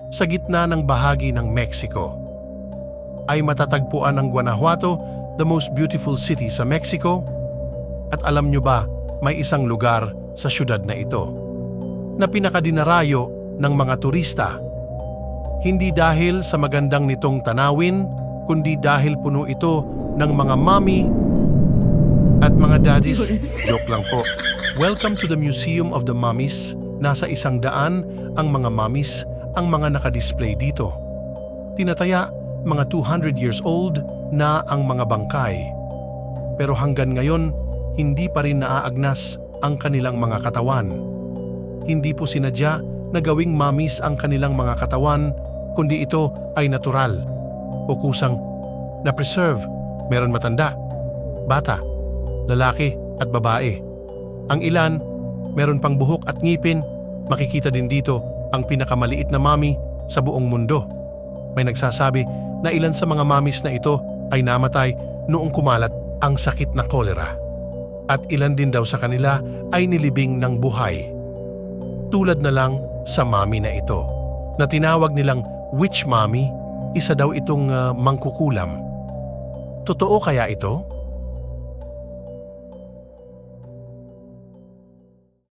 sa gitna ng bahagi ng Mexico. Ay matatagpuan ng Guanajuato, the most beautiful city sa Mexico. At alam nyo ba, may isang lugar sa syudad na ito na pinakadinarayo ng mga turista. Hindi dahil sa magandang nitong tanawin, kundi dahil puno ito ng mga mommy at mga daddies. Joke lang po. Welcome to the Museum of the Mummies. Nasa 100 ang mga mummies ang mga nakadisplay dito. Tinataya mga 200 years old na ang mga bangkay. Pero hanggang ngayon, hindi pa rin naaagnas ang kanilang mga katawan. Hindi po sinadya na gawing mummies ang kanilang mga katawan, kundi ito ay natural o kusang na-preserve. Meron matanda, bata, lalaki at babae. Ang ilan, meron pang buhok at ngipin. Makikita din dito ang pinakamaliit na mummy sa buong mundo. May nagsasabi na ilan sa mga mummies na ito ay namatay noong kumalat ang sakit na kolera. At ilan din daw sa kanila ay nilibing ng buhay. Tulad na lang sa mummy na ito, na tinawag nilang witch mummy, isa daw itong mangkukulam. Totoo kaya ito?